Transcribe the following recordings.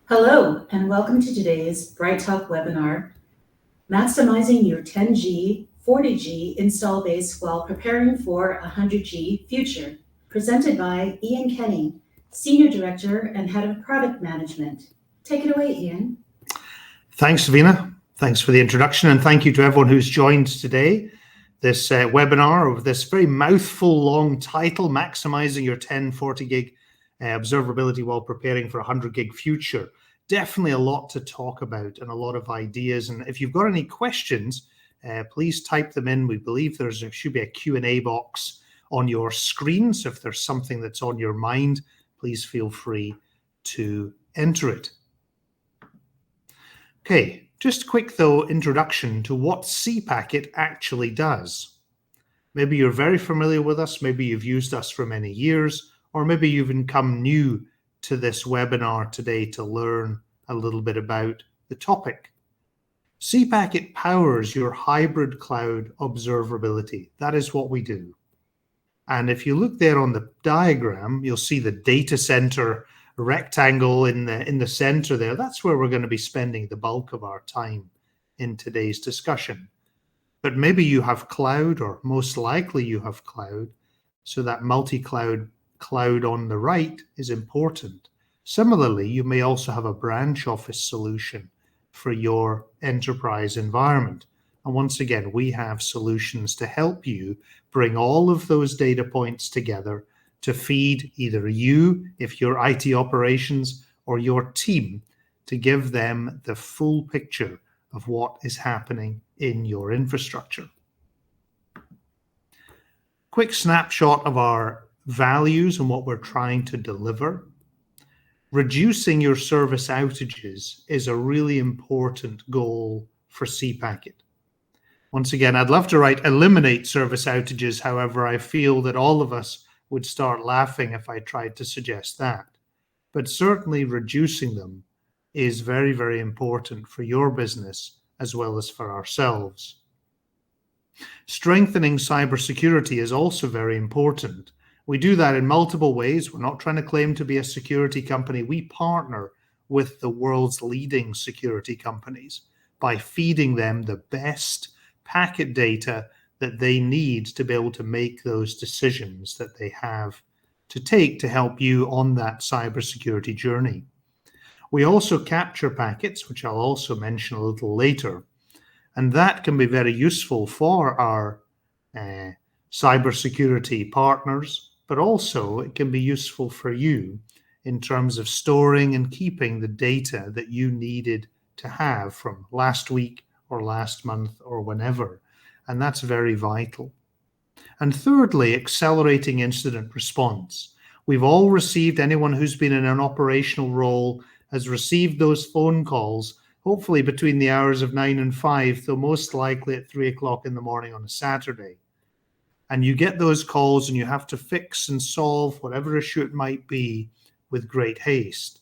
Hello, and welcome to today's Bright Talk webinar, Maximizing Your 10G, 40G install base while preparing for a 100G future, presented by Iain Kenney, Senior Director and Head of Product Management. Take it away, Iain. Thanks, Savina. Thanks for the introduction, and thank you to everyone who's joined today. This webinar of this very mouthful long title, Maximizing Your 1040 gig observability while preparing for a 100 gig future. Definitely a lot to talk about and a lot of ideas. And if you've got any questions, please type them in. We believe there should be a Q&A box on your screen. So if there's something that's on your mind, please feel free to enter it. Okay, just a quick though introduction to what cPacket actually does. Maybe you're very familiar with us, maybe you've used us for many years, or maybe you've come new to this webinar today to learn a little bit about the topic. cPacket powers your hybrid cloud observability. That is what we do. And if you look there on the diagram, you'll see the data center rectangle in the center there. That's where we're going to be spending the bulk of our time in today's discussion. But maybe you have cloud, or most likely you have cloud, so that multi-cloud cloud on the right is important. Similarly, you may also have a branch office solution for your enterprise environment. And once again, we have solutions to help you bring all of those data points together to feed either you, if you're IT operations, or your team, to give them the full picture of what is happening in your infrastructure. Quick snapshot of our values and what we're trying to deliver. Reducing your service outages is a really important goal for cPacket. Once again, I'd love to write eliminate service outages. However, I feel that all of us would start laughing if I tried to suggest that. But certainly reducing them is very, very important for your business as well as for ourselves. Strengthening cybersecurity is also very important. We do that in multiple ways. We're not trying to claim to be a security company. We partner with the world's leading security companies by feeding them the best packet data that they need to be able to make those decisions that they have to take to help you on that cybersecurity journey. We also capture packets, which I'll also mention a little later, and that can be very useful for our cybersecurity partners, but also it can be useful for you in terms of storing and keeping the data that you needed to have from last week or last month or whenever. And that's very vital. And thirdly, accelerating incident response. We've all received, anyone who's been in an operational role has received those phone calls, hopefully between the hours of 9 and 5, though most likely at 3 o'clock in the morning on a Saturday. And you get those calls and you have to fix and solve whatever issue it might be with great haste.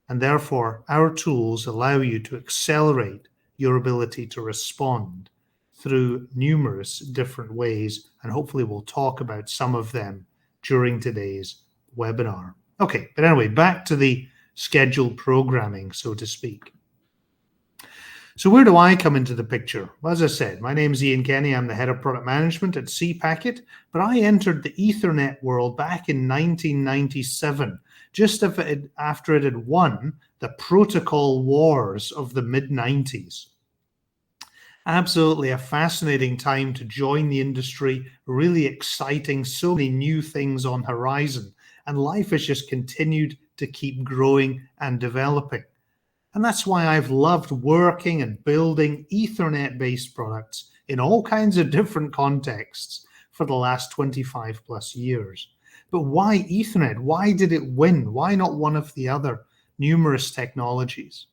And therefore, our tools allow you to accelerate your ability to respond through numerous different ways, and hopefully we'll talk about some of them during today's webinar. Okay, but anyway, back to the scheduled programming, so to speak. So where do I come into the picture? Well, as I said, my name is Iain Kenney. I'm the head of product management at cPacket, but I entered the Ethernet world back in 1997, just after it had won the protocol wars of the mid-90s. Absolutely a fascinating time to join the industry, really exciting, so many new things on horizon, and life has just continued to keep growing and developing. And that's why I've loved working and building Ethernet-based products in all kinds of different contexts for the last 25 plus years. But why Ethernet? Why did it win? Why not one of the other numerous technologies?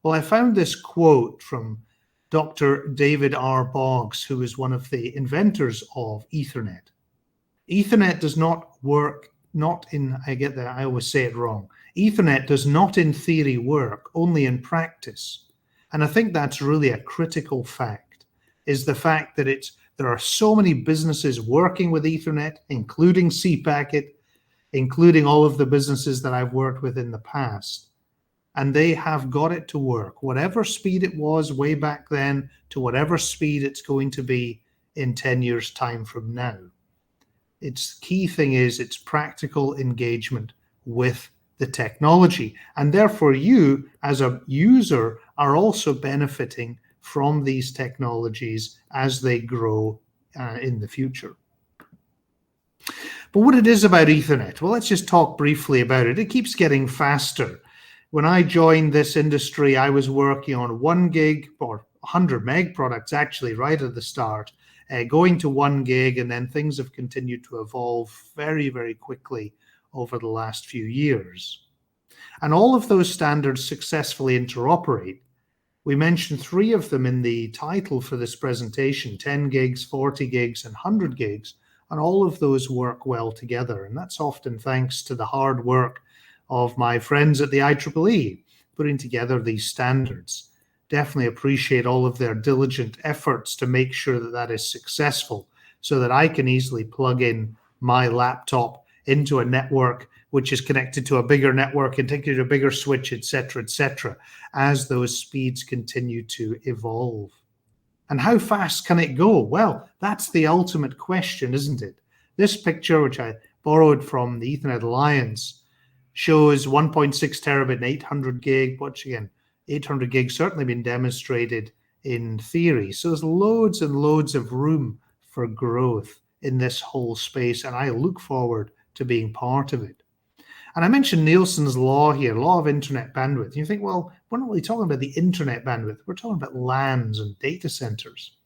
Well, I found this quote from Dr. David R. Boggs, who is one of the inventors of Ethernet. Ethernet does not work, I always say it wrong. Ethernet does not in theory work, only in practice. And I think that's really a critical fact, is the fact that there are so many businesses working with Ethernet, including cPacket, including all of the businesses that I've worked with in the past. and they have got it to work, whatever speed it was way back then to whatever speed it's going to be in 10 years' time from now. Its key thing is its practical engagement with the technology. And therefore, you as a user are also benefiting from these technologies as they grow in the future. But what it is about Ethernet, well, let's just talk briefly about it. It keeps getting faster. When I joined this industry, I was working on 1 gig or 100 meg products actually right at the start, going to 1 gig, and then things have continued to evolve very, very quickly over the last few years. And all of those standards successfully interoperate. We mentioned 3 of them in the title for this presentation, 10 gigs, 40 gigs, and 100 gigs, and all of those work well together. And that's often thanks to the hard work of my friends at the IEEE putting together these standards. Definitely appreciate all of their diligent efforts to make sure that that is successful so that I can easily plug in my laptop into a network which is connected to a bigger network and connected to a bigger switch, etc., as those speeds continue to evolve. And how fast can it go? Well, that's the ultimate question, isn't it? This picture, which I borrowed from the Ethernet Alliance, shows 1.6 terabit and 800 gig. Once again, 800 gig certainly been demonstrated in theory. So there's loads and loads of room for growth in this whole space, and I look forward to being part of it. And I mentioned Nielsen's law here, law of internet bandwidth. And you think, well, we're not really talking about the internet bandwidth. We're talking about LANs and data centers.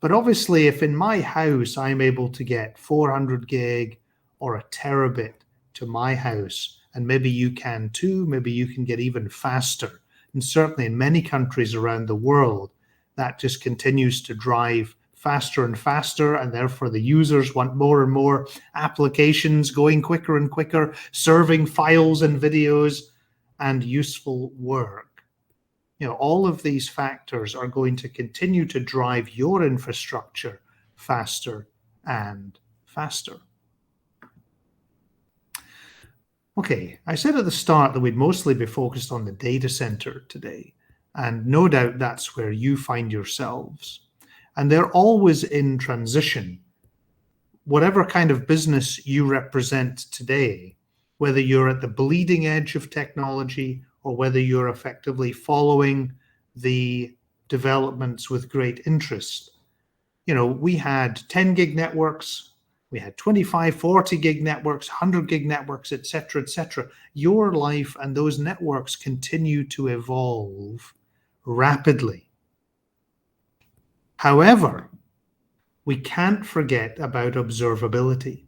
But obviously, if in my house I'm able to get 400 gig or a terabit to my house, and maybe you can too, maybe you can get even faster. And certainly in many countries around the world, that just continues to drive faster and faster, and therefore the users want more and more applications going quicker and quicker, serving files and videos and useful work. You know, all of these factors are going to continue to drive your infrastructure faster and faster. Okay, I said at the start that we'd mostly be focused on the data center today, and no doubt that's where you find yourselves. And they're always in transition. Whatever kind of business you represent today, whether you're at the bleeding edge of technology or whether you're effectively following the developments with great interest. You know, we had 10 gig networks, we had 25, 40 gig networks, 100 gig networks, etc. Your life and those networks continue to evolve rapidly. However, we can't forget about observability.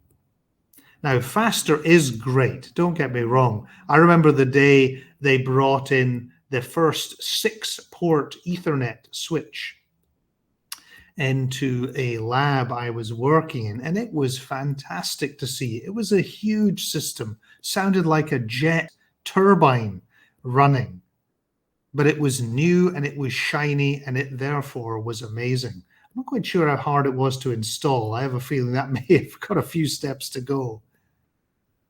Now, faster is great, don't get me wrong. I remember the day they brought in the first 6-port Ethernet switch into a lab I was working in, and it was fantastic to see. It was a huge system, sounded like a jet turbine running, but it was new and it was shiny, and it therefore was amazing. I'm not quite sure how hard it was to install. I have a feeling that may have got a few steps to go.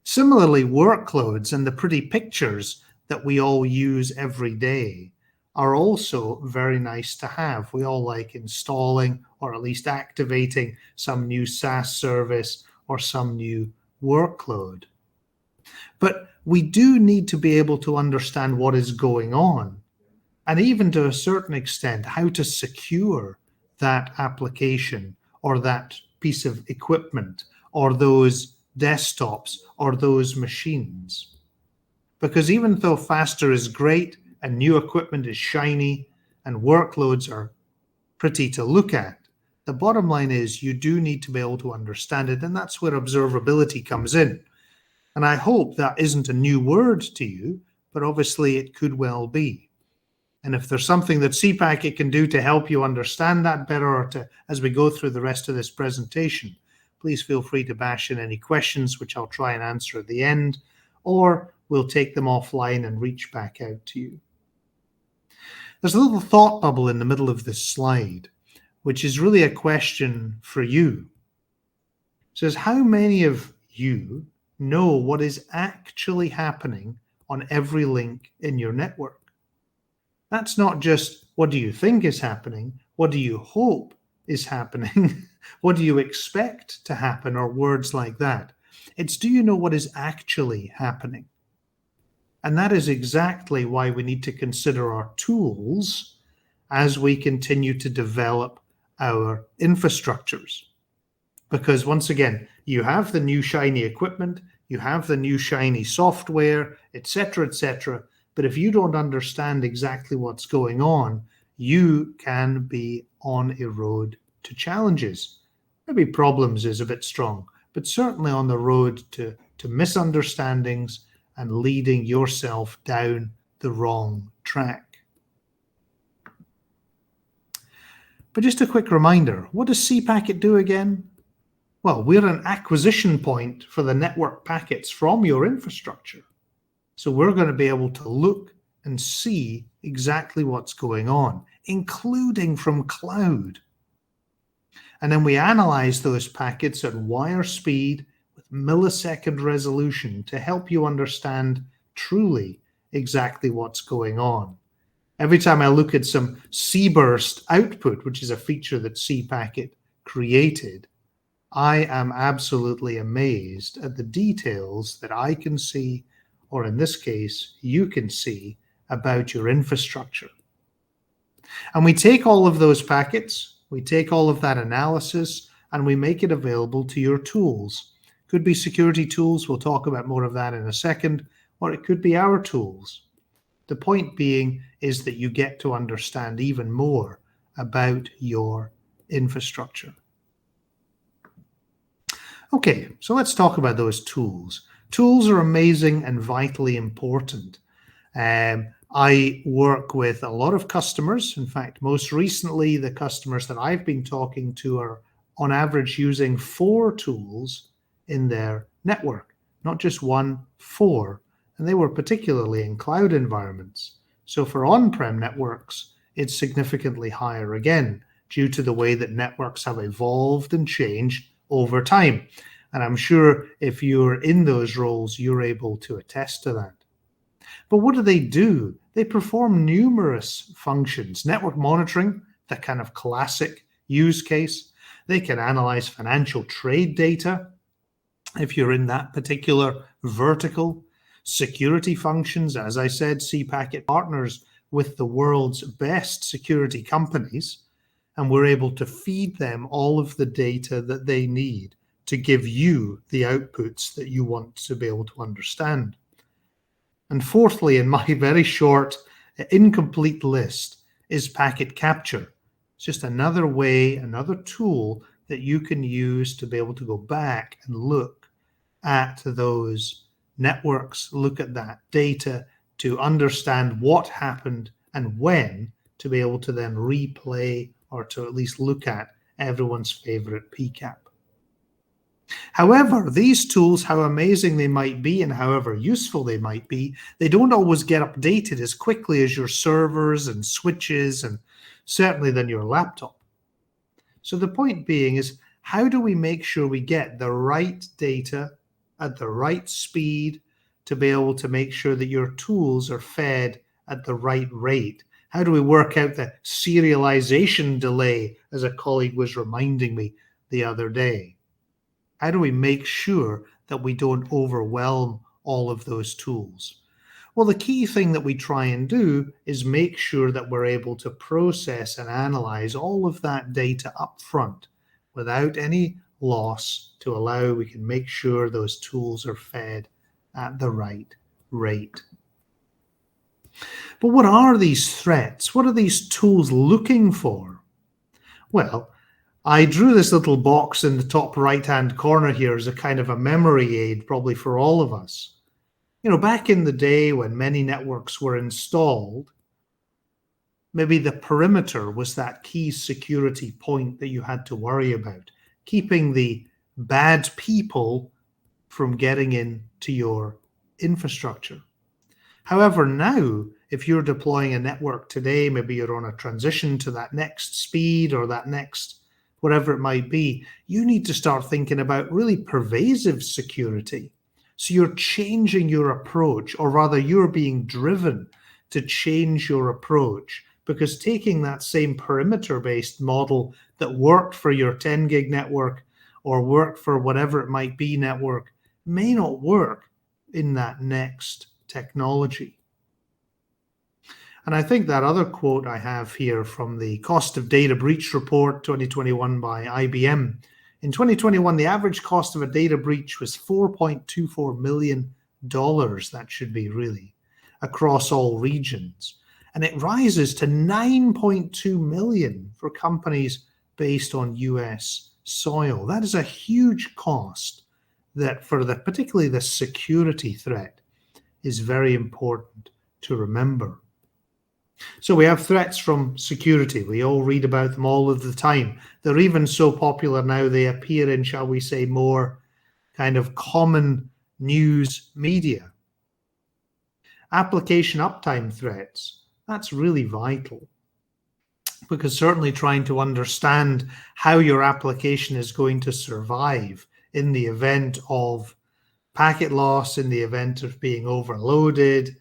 Similarly, workloads and the pretty pictures that we all use every day are also very nice to have. We all like installing or at least activating some new SaaS service or some new workload. But we do need to be able to understand what is going on, and even to a certain extent, how to secure that application or that piece of equipment or those desktops or those machines. Because even though faster is great and new equipment is shiny and workloads are pretty to look at, the bottom line is you do need to be able to understand it, and that's where observability comes in. And I hope that isn't a new word to you, but obviously it could well be. And if there's something that CPAC can do to help you understand that better, or to, as we go through the rest of this presentation, please feel free to bash in any questions, which I'll try and answer at the end, or we'll take them offline and reach back out to you. There's a little thought bubble in the middle of this slide, which is really a question for you. It says, how many of you know what is actually happening on every link in your network. That's not just what do you think is happening, what do you hope is happening, what do you expect to happen, or words like that. It's do you know what is actually happening? And that is exactly why we need to consider our tools as we continue to develop our infrastructures. Because once again, you have the new shiny equipment, you have the new shiny software, etc., etc. But if you don't understand exactly what's going on, you can be on a road to challenges. Maybe problems is a bit strong, but certainly on the road to misunderstandings and leading yourself down the wrong track. But just a quick reminder, what does cPacket do again? Well, we're an acquisition point for the network packets from your infrastructure. So we're going to be able to look and see exactly what's going on, including from cloud. And then we analyze those packets at wire speed with millisecond resolution to help you understand truly exactly what's going on. Every time I look at some cburst output, which is a feature that cPacket created, I am absolutely amazed at the details that I can see, or in this case, you can see about your infrastructure. And we take all of those packets, we take all of that analysis, and we make it available to your tools. Could be security tools, we'll talk about more of that in a second, or it could be our tools. The point being is that you get to understand even more about your infrastructure. Okay, so let's talk about those tools. Tools are amazing and vitally important. I work with a lot of customers. In fact, most recently, the customers that I've been talking to are on average using 4 tools in their network, not just 1, 4. And they were particularly in cloud environments. So for on-prem networks, it's significantly higher again, due to the way that networks have evolved and changed over time. And I'm sure if you're in those roles, you're able to attest to that. But what do? They perform numerous functions. Network monitoring, the kind of classic use case. They can analyze financial trade data if you're in that particular vertical. Security functions, as I said, cPacket partners with the world's best security companies, and we're able to feed them all of the data that they need to give you the outputs that you want to be able to understand. And fourthly, in my very short, incomplete list, is packet capture. It's just another way, another tool that you can use to be able to go back and look at those networks, look at that data to understand what happened and when, to be able to then replay or to at least look at everyone's favorite PCAP. However, these tools, how amazing they might be and however useful they might be, they don't always get updated as quickly as your servers and switches and certainly than your laptop. So the point being is, how do we make sure we get the right data at the right speed to be able to make sure that your tools are fed at the right rate? How do we work out the serialization delay, as a colleague was reminding me the other day? How do we make sure that we don't overwhelm all of those tools? Well, the key thing that we try and do is make sure that we're able to process and analyze all of that data up front without any loss, to allow we can make sure those tools are fed at the right rate. But what are these threats? What are these tools looking for? Well, I drew this little box in the top right-hand corner here as a kind of a memory aid, probably for all of us. You know, back in the day when many networks were installed, maybe the perimeter was that key security point that you had to worry about, keeping the bad people from getting into your infrastructure. However, now, if you're deploying a network today, maybe you're on a transition to that next speed or that next whatever it might be, you need to start thinking about really pervasive security. So you're changing your approach, or rather you're being driven to change your approach, because taking that same perimeter-based model that worked for your 10 gig network or worked for whatever it might be network may not work in that next technology. And I think that other quote I have here from the Cost of Data Breach Report 2021 by IBM. In 2021, the average cost of a data breach was $4.24 million, that should be really, across all regions. And it rises to 9.2 million for companies based on US soil. That is a huge cost that for particularly the security threat is very important to remember. So we have threats from security. We all read about them all of the time. They're even so popular now they appear in, shall we say, more kind of common news media. Application uptime threats, that's really vital, because certainly trying to understand how your application is going to survive in the event of packet loss, in the event of being overloaded,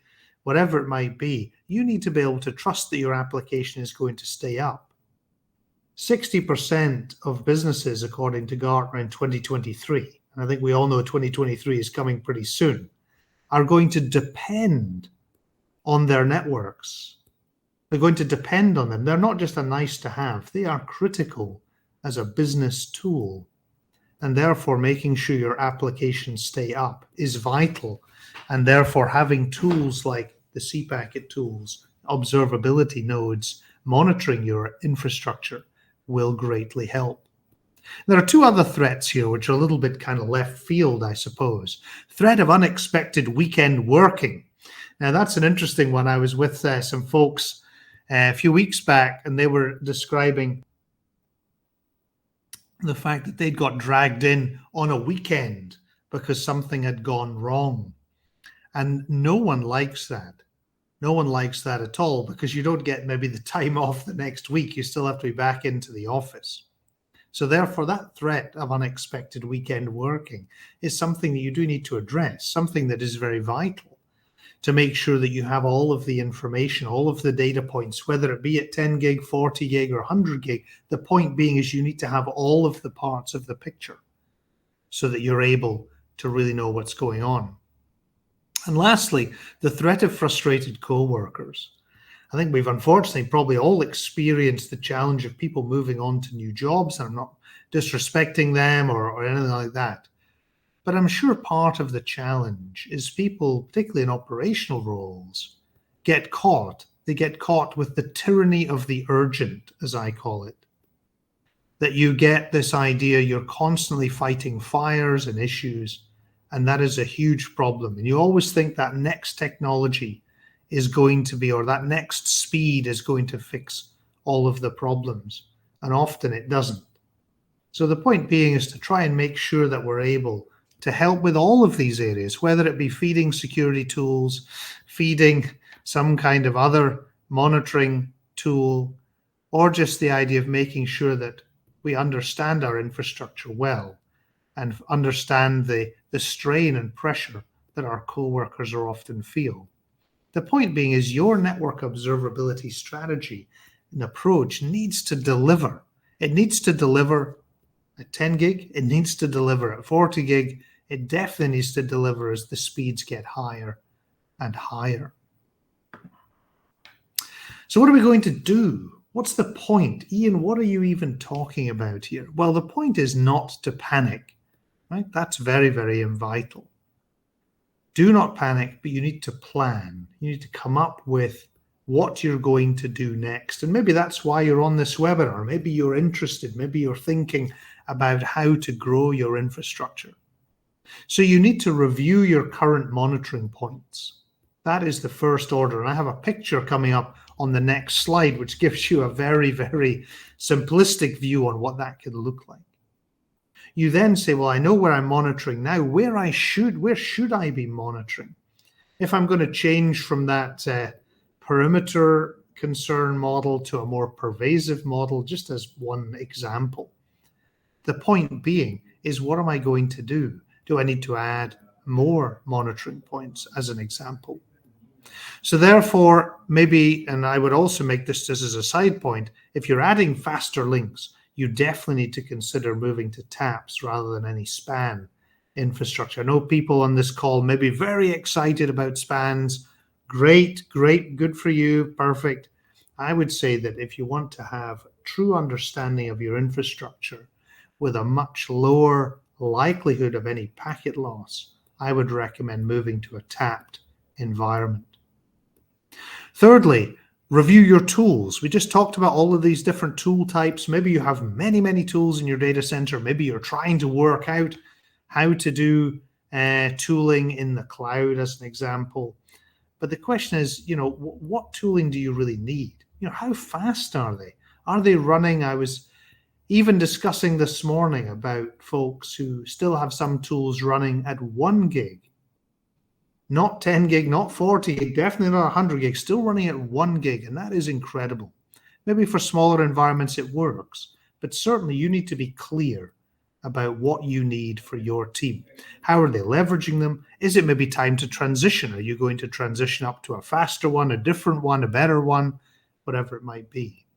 whatever it might be, you need to be able to trust that your application is going to stay up. 60% of businesses, according to Gartner in 2023, and I think we all know 2023 is coming pretty soon, are going to depend on their networks. They're going to depend on them. They're not just a nice to have, they are critical as a business tool. And therefore, making sure your applications stay up is vital. And therefore, having tools like the cPacket tools, observability nodes, monitoring your infrastructure will greatly help. There are two other threats here, which are a little bit kind of left field, I suppose. Threat of unexpected weekend working. Now, that's an interesting one. I was with some folks a few weeks back, and they were describing the fact that they'd got dragged in on a weekend because something had gone wrong. And no one likes that. No one likes that at all, because you don't get maybe the time off the next week. You still have to be back into the office. So therefore, that threat of unexpected weekend working is something that you do need to address, something that is very vital to make sure that you have all of the information, all of the data points, whether it be at 10 gig, 40 gig, or 100 gig. The point being is you need to have all of the parts of the picture so that you're able to really know what's going on. And lastly, the threat of frustrated co-workers. I think we've unfortunately probably all experienced the challenge of people moving on to new jobs, and I'm not disrespecting them or anything like that. But I'm sure part of the challenge is people, particularly in operational roles, get caught. They get caught with the tyranny of the urgent, as I call it. That you get this idea you're constantly fighting fires and issues, and that is a huge problem. And you always think that next technology is going to be, or that next speed is going to fix all of the problems. And often it doesn't. So the point being is to try and make sure that we're able to help with all of these areas, whether it be feeding security tools, feeding some kind of other monitoring tool, or just the idea of making sure that we understand our infrastructure well and understand the strain and pressure that our co-workers are often feel. The point being is your network observability strategy and approach needs to deliver. It needs to deliver at 10 gig. It needs to deliver at 40 gig. It definitely needs to deliver as the speeds get higher and higher. So what are we going to do? What's the point? Iain, what are you even talking about here? Well, the point is not to panic, right? That's very, very vital. Do not panic, but you need to plan. You need to come up with what you're going to do next. And maybe that's why you're on this webinar. Maybe you're interested. Maybe you're thinking about how to grow your infrastructure. So you need to review your current monitoring points. That is the first order. And I have a picture coming up on the next slide, which gives you a very, very simplistic view on what that could look like. You then say, well, I know where I'm monitoring now. Where should I be monitoring? If I'm going to change from that perimeter concern model to a more pervasive model, just as one example. The point being is, what am I going to do? Do I need to add more monitoring points, as an example. So therefore, maybe, and I would also make this just as a side point, if you're adding faster links, you definitely need to consider moving to taps rather than any span infrastructure. I know people on this call may be very excited about spans. Great, good for you, perfect. I would say that if you want to have true understanding of your infrastructure with a much lower likelihood of any packet loss, I would recommend moving to a tapped environment. Thirdly, review your tools. We just talked about all of these different tool types. Maybe you have many tools in your data center. Maybe you're trying to work out how to do tooling in the cloud, as an example. But the question is, what tooling do you really need? How fast are they? Are they running? I was even discussing this morning about folks who still have some tools running at 1 gig. Not 10 gig, not 40 gig, definitely not 100 gig, still running at 1 gig, and that is incredible. Maybe for smaller environments it works, but certainly you need to be clear about what you need for your team. How are they leveraging them? Is it maybe time to transition? Are you going to transition up to a faster one, a different one, a better one, whatever it might be?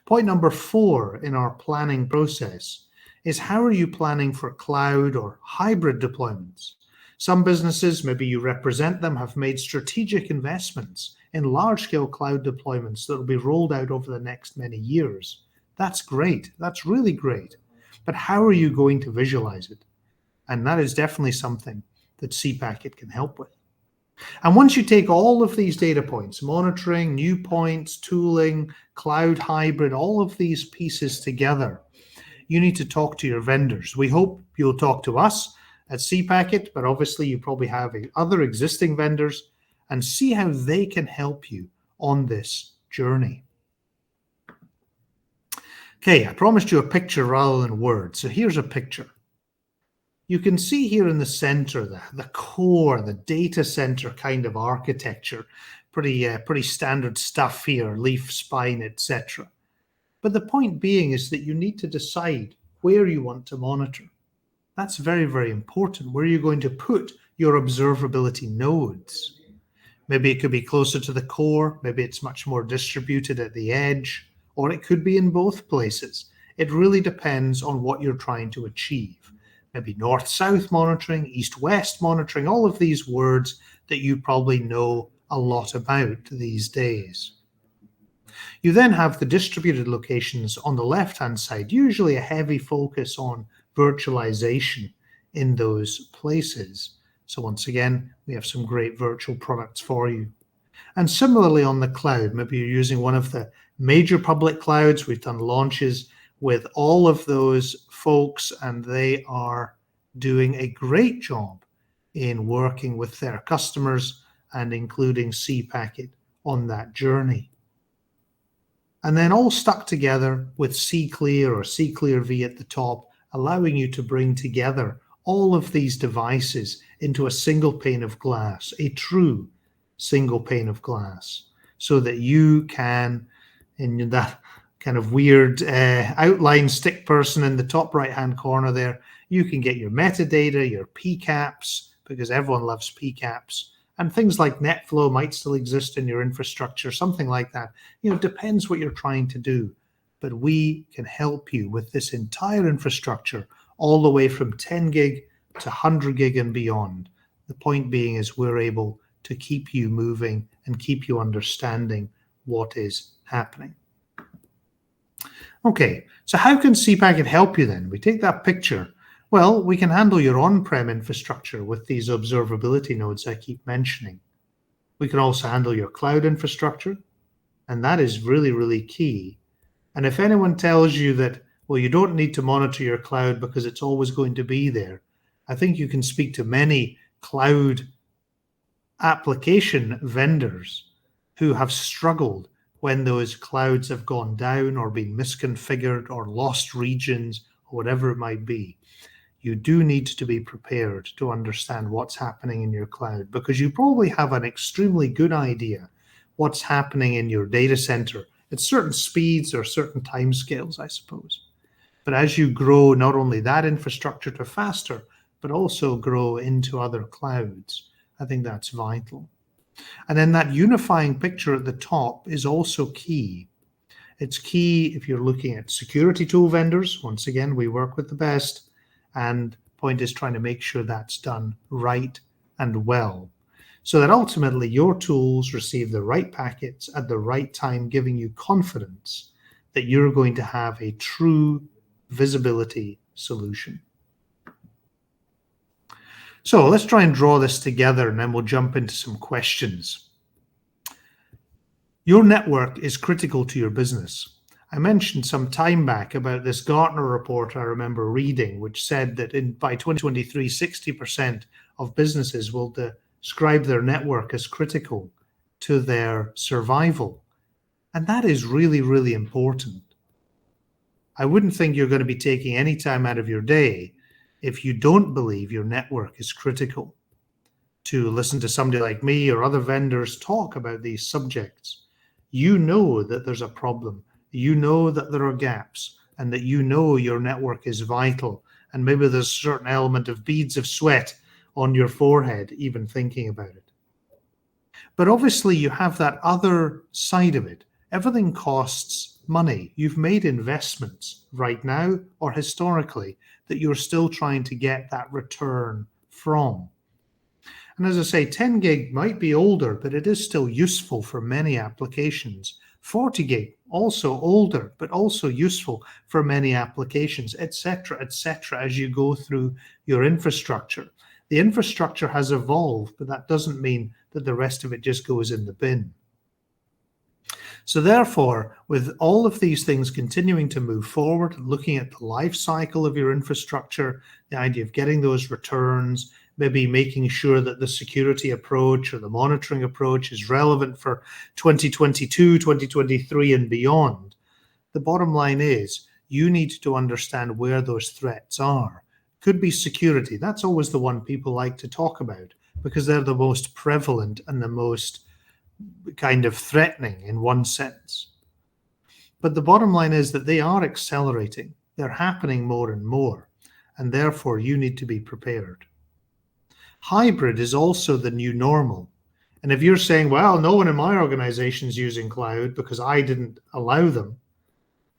Point number 4 in our planning process is, how are you planning for cloud or hybrid deployments? Some businesses, maybe you represent them, have made strategic investments in large-scale cloud deployments that will be rolled out over the next many years. That's great. That's really great. But how are you going to visualize it? And that is definitely something that cPacket can help with. And once you take all of these data points, monitoring, new points, tooling, cloud hybrid, all of these pieces together, you need to talk to your vendors. We hope you'll talk to us at cPacket, but obviously you probably have other existing vendors, and see how they can help you on this journey. Okay, I promised you a picture rather than words, so here's a picture. You can see here in the center, the core, the data center kind of architecture, pretty standard stuff here, leaf, spine, etc. But the point being is that you need to decide where you want to monitor. That's very important. Where are you going to put your observability nodes? Maybe it could be closer to the core, maybe it's much more distributed at the edge, or it could be in both places. It really depends on what you're trying to achieve. Maybe north-south monitoring, east-west monitoring, all of these words that you probably know a lot about these days. You then have the distributed locations on the left-hand side, usually a heavy focus on virtualization in those places. So once again, we have some great virtual products for you. And similarly on the cloud, maybe you're using one of the major public clouds. We've done launches with all of those folks, and they are doing a great job in working with their customers and including cPacket on that journey. And then all stuck together with cClear or cClear-V at the top, allowing you to bring together all of these devices into a single pane of glass, a true single pane of glass, so that you can, in that kind of weird outline stick person in the top right-hand corner there, you can get your metadata, your PCAPs, because everyone loves PCAPs, and things like NetFlow might still exist in your infrastructure, something like that. Depends what you're trying to do. But we can help you with this entire infrastructure, all the way from 10 gig to 100 gig and beyond. The point being is we're able to keep you moving and keep you understanding what is happening. Okay, so how can cPacket help you then? We take that picture. Well, we can handle your on-prem infrastructure with these observability nodes I keep mentioning. We can also handle your cloud infrastructure, and that is really key. And if anyone tells you that, well, you don't need to monitor your cloud because it's always going to be there, I think you can speak to many cloud application vendors who have struggled when those clouds have gone down or been misconfigured or lost regions or whatever it might be. You do need to be prepared to understand what's happening in your cloud, because you probably have an extremely good idea what's happening in your data center at certain speeds or certain timescales, I suppose. But as you grow not only that infrastructure to faster, but also grow into other clouds. I think that's vital. And then that unifying picture at the top is also key. It's key if you're looking at security tool vendors. Once again, we work with the best, and point is trying to make sure that's done right and well, so that ultimately your tools receive the right packets at the right time, giving you confidence that you're going to have a true visibility solution. So let's try and draw this together, and then we'll jump into some questions. Your network is critical to your business. I mentioned some time back about this Gartner report I remember reading, which said that by 2023, 60% of businesses will describe their network as critical to their survival. And that is really, really important. I wouldn't think you're going to be taking any time out of your day if you don't believe your network is critical to listen to somebody like me or other vendors talk about these subjects. You know that there's a problem. You know that there are gaps, and that you know your network is vital. And maybe there's a certain element of beads of sweat on your forehead, even thinking about it. But obviously you have that other side of it. Everything costs money. You've made investments right now or historically that you're still trying to get that return from. And as I say, 10 gig might be older, but it is still useful for many applications. 40 gig, also older, but also useful for many applications, etc., as you go through your infrastructure. The infrastructure has evolved, but that doesn't mean that the rest of it just goes in the bin. So therefore, with all of these things continuing to move forward, looking at the life cycle of your infrastructure, the idea of getting those returns, maybe making sure that the security approach or the monitoring approach is relevant for 2022, 2023 and beyond. The bottom line is you need to understand where those threats are. Could be security. That's always the one people like to talk about because they're the most prevalent and the most kind of threatening in one sense. But the bottom line is that they are accelerating. They're happening more and more, and therefore you need to be prepared. Hybrid is also the new normal. And if you're saying, well, no one in my organization is using cloud because I didn't allow them,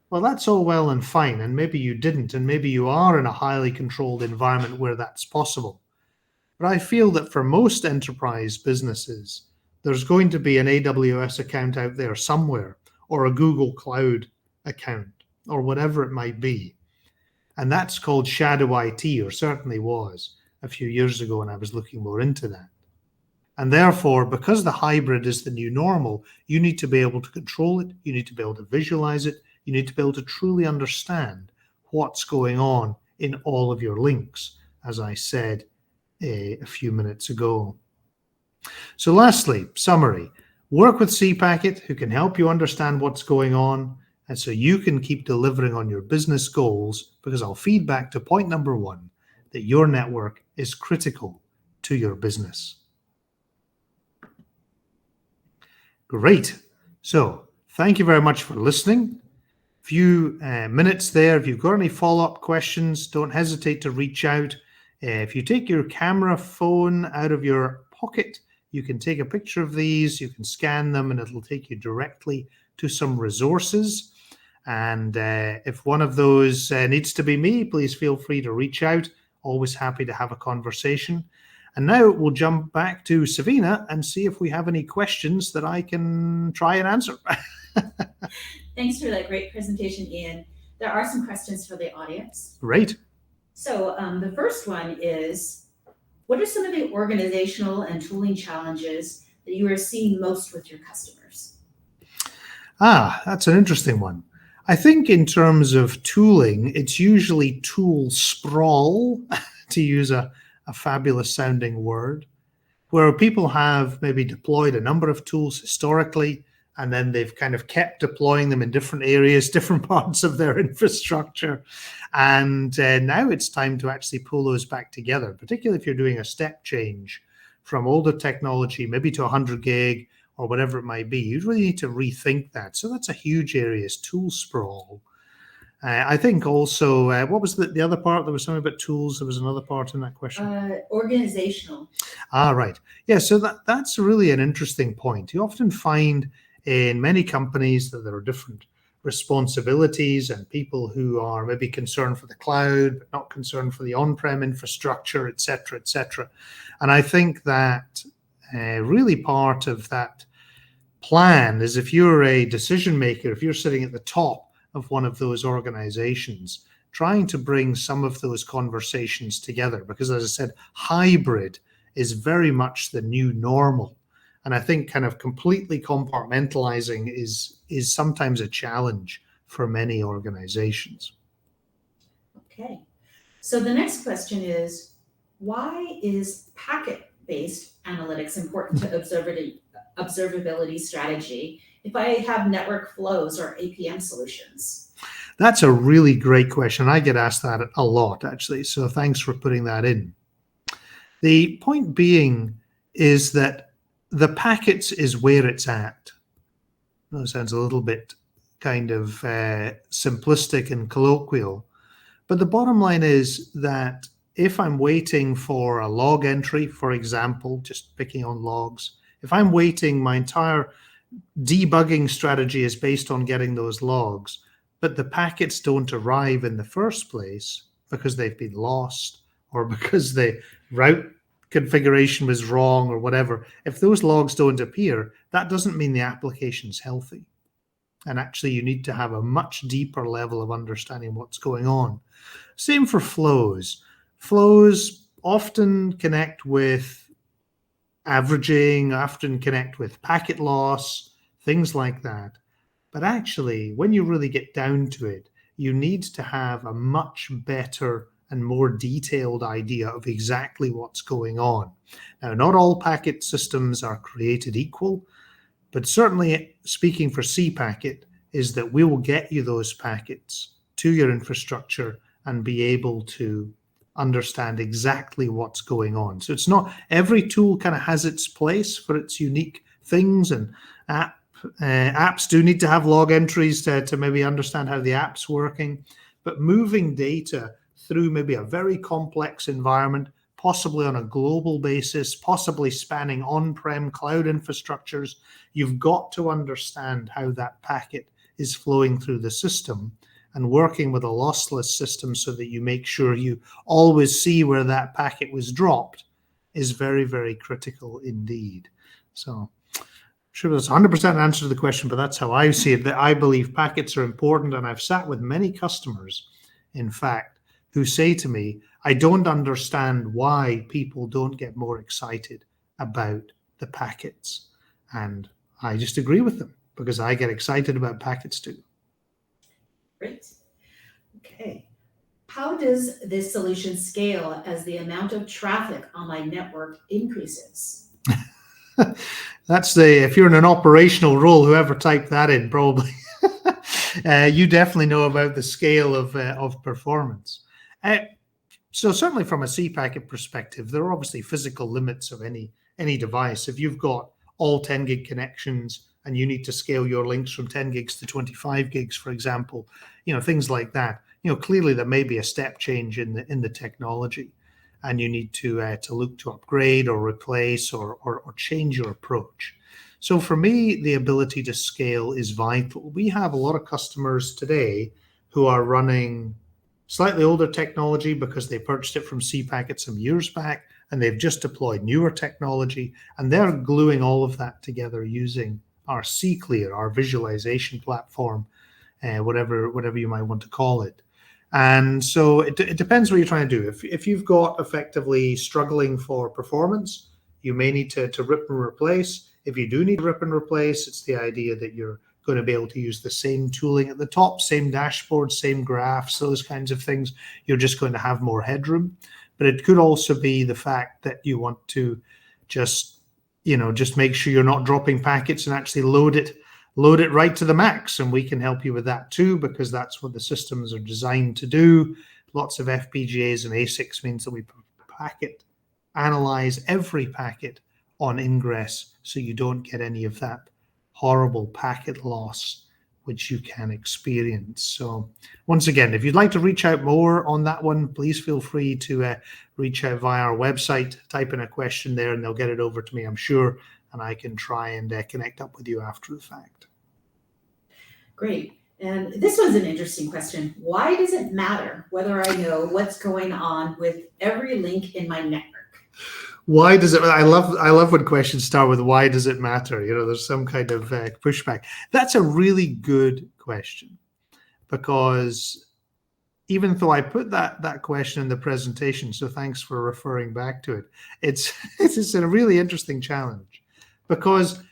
well, that's all well and fine. And maybe you didn't, and maybe you are in a highly controlled environment where that's possible. But I feel that for most enterprise businesses, there's going to be an AWS account out there somewhere, or a Google Cloud account, or whatever it might be. And that's called shadow IT, or certainly was a few years ago when I was looking more into that. And therefore, because the hybrid is the new normal, you need to be able to control it, you need to be able to visualize it, you need to be able to truly understand what's going on in all of your links, as I said a few minutes ago. So lastly, summary. Work with cPacket, who can help you understand what's going on, and so you can keep delivering on your business goals, because I'll feed back to point number one, that your network is critical to your business. Great. So thank you very much for listening. Few minutes there. If you've got any follow-up questions, don't hesitate to reach out. If you take your camera phone out of your pocket, you can take a picture of these, you can scan them, and it'll take you directly to some resources. And if one of those needs to be me, please feel free to reach out. Always happy to have a conversation. And now we'll jump back to Savina and see if we have any questions that I can try and answer. Thanks for that great presentation, Iain. There are some questions for the audience. Great. So the first one is, what are some of the organizational and tooling challenges that you are seeing most with your customers? That's an interesting one. I think in terms of tooling, it's usually tool sprawl, to use a fabulous sounding word, where people have maybe deployed a number of tools historically, and then they've kind of kept deploying them in different areas, different parts of their infrastructure. And now it's time to actually pull those back together, particularly if you're doing a step change from older technology, maybe to 100 gig or whatever it might be. You really need to rethink that. So that's a huge area, is tool sprawl. I think also, what was the other part? There was something about tools. There was another part in that question. Organizational. Right. Yeah, so that's really an interesting point. You often find in many companies that there are different responsibilities and people who are maybe concerned for the cloud, but not concerned for the on-prem infrastructure, et cetera, et cetera. And I think that really part of that plan is if you're a decision maker, if you're sitting at the top of one of those organizations, trying to bring some of those conversations together, because as I said, hybrid is very much the new normal. And I think kind of completely compartmentalizing is sometimes a challenge for many organizations. Okay. So the next question is, why is packet-based analytics important to observability strategy if I have network flows or APM solutions? That's a really great question. I get asked that a lot, actually. So thanks for putting that in. The point being is that the packets is where it's at. That sounds a little bit kind of simplistic and colloquial. But the bottom line is that if I'm waiting for a log entry, for example, just picking on logs, if I'm waiting, my entire debugging strategy is based on getting those logs, but the packets don't arrive in the first place because they've been lost or because the route configuration was wrong or whatever. If those logs don't appear, that doesn't mean the application's healthy. And actually, you need to have a much deeper level of understanding what's going on. Same for flows. Flows often connect with averaging, often connect with packet loss, things like that. But actually, when you really get down to it, you need to have a much better and more detailed idea of exactly what's going on. Now, not all packet systems are created equal, but certainly speaking for cPacket is that we will get you those packets to your infrastructure and be able to understand exactly what's going on. So it's not every tool kind of has its place for its unique things, and apps do need to have log entries to maybe understand how the app's working, but moving data through maybe a very complex environment, possibly on a global basis, possibly spanning on-prem cloud infrastructures, you've got to understand how that packet is flowing through the system and working with a lossless system so that you make sure you always see where that packet was dropped is very, very critical indeed. So I'm sure that's 100% answer to the question, but that's how I see it, that I believe packets are important. And I've sat with many customers, in fact, who say to me, I don't understand why people don't get more excited about the packets. And I just agree with them because I get excited about packets too. Great. Okay. How does this solution scale as the amount of traffic on my network increases? That's if you're in an operational role, whoever typed that in probably, you definitely know about the scale of performance. So certainly from a cPacket perspective, there are obviously physical limits of any device. If you've got all 10 gig connections and you need to scale your links from 10 gigs to 25 gigs, for example, things like that, clearly there may be a step change in the technology, and you need to look to upgrade or replace or change your approach. So for me, the ability to scale is vital. We have a lot of customers today who are running slightly older technology because they purchased it from cPacket some years back, and they've just deployed newer technology, and they're gluing all of that together using our cClear, our visualization platform, whatever you might want to call it. And so it depends what you're trying to do. If you've got effectively struggling for performance, you may need to rip and replace. If you do need to rip and replace, it's the idea that you're going to be able to use the same tooling at the top, same dashboard, same graphs, those kinds of things. You're just going to have more headroom. But it could also be the fact that you want to just make sure you're not dropping packets and actually load it right to the max. And we can help you with that too, because that's what the systems are designed to do. Lots of FPGAs and ASICs means that we analyze every packet on ingress so you don't get any of that horrible packet loss which you can experience. So once again, if you'd like to reach out more on that one, please feel free to reach out via our website, type in a question there, and they'll get it over to me, I'm sure, and I can try and connect up with you after the fact. Great. And this one's an interesting question. Why does it matter whether I know what's going on with every link in my network? Why does it? I love when questions start with "Why does it matter?" There's some kind of pushback. That's a really good question, because even though I put that question in the presentation, so thanks for referring back to it. It's a really interesting challenge, because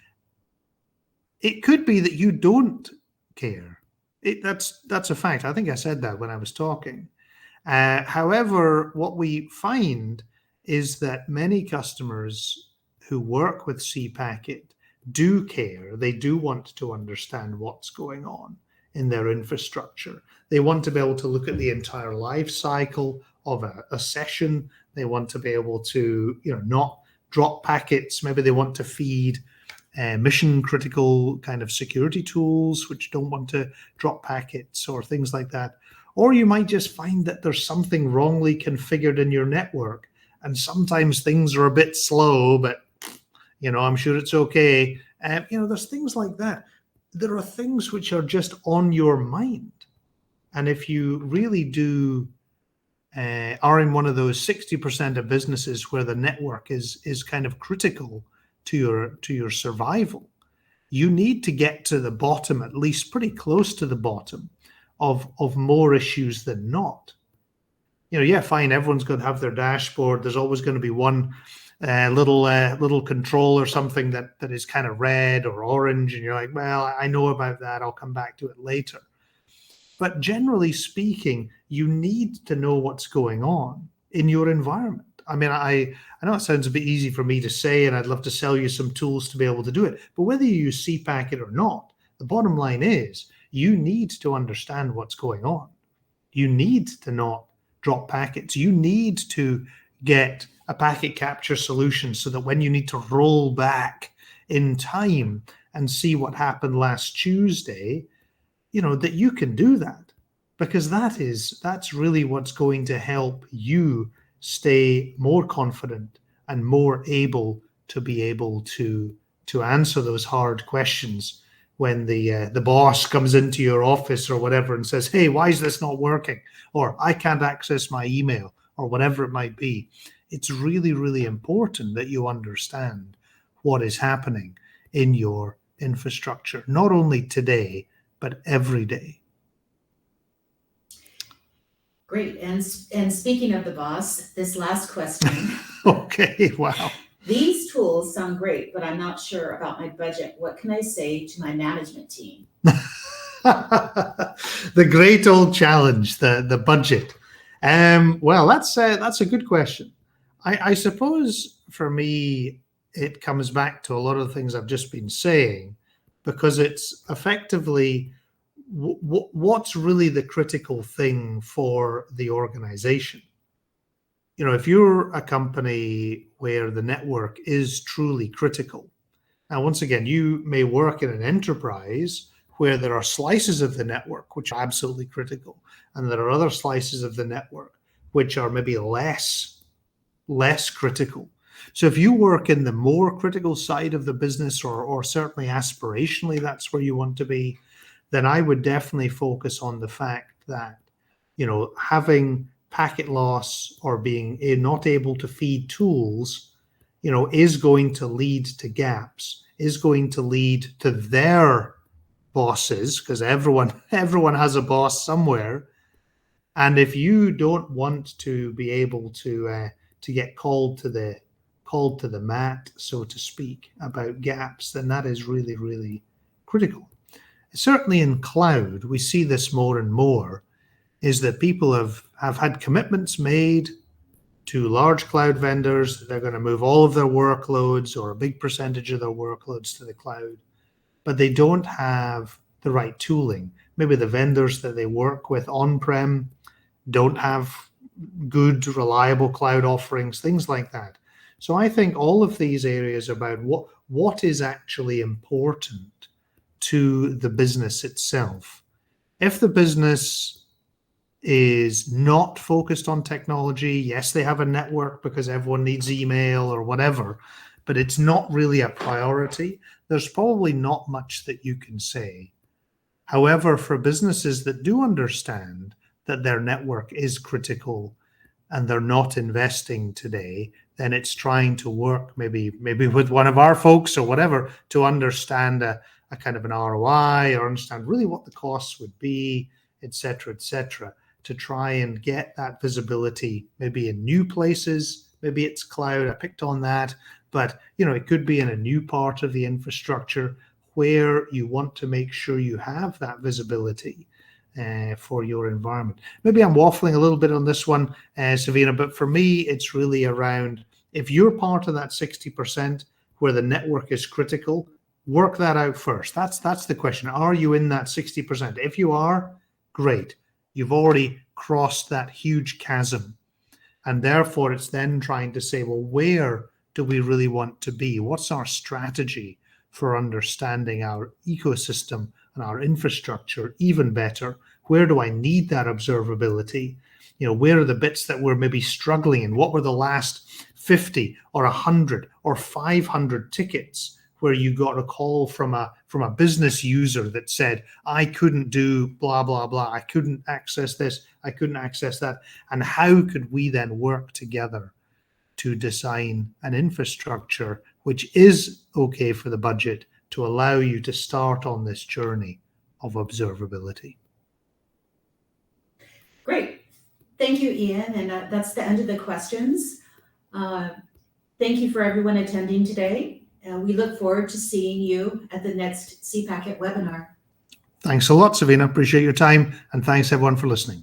it could be that you don't care. That's a fact. I think I said that when I was talking. However, what we find is that many customers who work with cPacket do care. They do want to understand what's going on in their infrastructure. They want to be able to look at the entire life cycle of a session. They want to be able to, not drop packets. Maybe they want to feed mission critical kind of security tools, which don't want to drop packets or things like that. Or you might just find that there's something wrongly configured in your network, and sometimes things are a bit slow, but I'm sure it's okay. There's things like that. There are things which are just on your mind, and if you really are in one of those 60% of businesses where the network is kind of critical to your survival, you need to get to the bottom, at least pretty close to the bottom, of more issues than not. Fine, everyone's going to have their dashboard. There's always going to be one little control or something that is kind of red or orange, and you're like, well, I know about that. I'll come back to it later. But generally speaking, you need to know what's going on in your environment. I mean, I know it sounds a bit easy for me to say, and I'd love to sell you some tools to be able to do it. But whether you use cPacket or not, the bottom line is you need to understand what's going on. You need to not drop packets. You need to get a packet capture solution so that when you need to roll back in time and see what happened last Tuesday, that you can do that, because that's really what's going to help you stay more confident and more able to answer those hard questions when the boss comes into your office or whatever and says, hey, why is this not working? Or I can't access my email, or whatever it might be. It's really, really important that you understand what is happening in your infrastructure, not only today, but every day. Great. And speaking of the boss, this last question. Okay, wow. These tools sound great, but I'm not sure about my budget. What can I say to my management team? The great old challenge, the budget. Well, that's a good question. I suppose for me, it comes back to a lot of the things I've just been saying, because it's effectively what's really the critical thing for the organization. If you're a company where the network is truly critical, now, once again, you may work in an enterprise where there are slices of the network which are absolutely critical, and there are other slices of the network which are maybe less critical. So if you work in the more critical side of the business, or certainly aspirationally that's where you want to be, then I would definitely focus on the fact that, having packet loss or being not able to feed tools, is going to lead to gaps, is going to lead to their bosses, because everyone has a boss somewhere. And if you don't want to be able to get called to the mat, so to speak, about gaps, then that is really, really critical. Certainly in cloud, we see this more and more, is that people have had commitments made to large cloud vendors that they're going to move all of their workloads or a big percentage of their workloads to the cloud, but they don't have the right tooling. Maybe the vendors that they work with on-prem don't have good, reliable cloud offerings, things like that. So I think all of these areas about what is actually important to the business itself. If the business is not focused on technology, yes, they have a network because everyone needs email or whatever, but it's not really a priority, there's probably not much that you can say. However, for businesses that do understand that their network is critical and they're not investing today, then it's trying to work maybe with one of our folks or whatever to understand a kind of an ROI or understand really what the costs would be, et cetera, to try and get that visibility maybe in new places. Maybe it's cloud, I picked on that, but it could be in a new part of the infrastructure where you want to make sure you have that visibility for your environment. Maybe I'm waffling a little bit on this one, Savina, but for me, it's really around if you're part of that 60% where the network is critical, work that out first. That's the question. Are you in that 60%? If you are, great. You've already crossed that huge chasm. And therefore, it's then trying to say, well, where do we really want to be? What's our strategy for understanding our ecosystem and our infrastructure even better? Where do I need that observability? Where are the bits that we're maybe struggling in? What were the last 50 or 100 or 500 tickets where you got a call from a business user that said, I couldn't do blah, blah, blah. I couldn't access this. I couldn't access that. And how could we then work together to design an infrastructure which is okay for the budget to allow you to start on this journey of observability? Great. Thank you, Iain. And that's the end of the questions. Thank you for everyone attending today. We look forward to seeing you at the next CPACet webinar. Thanks a lot, Savina. Appreciate your time. And thanks everyone for listening.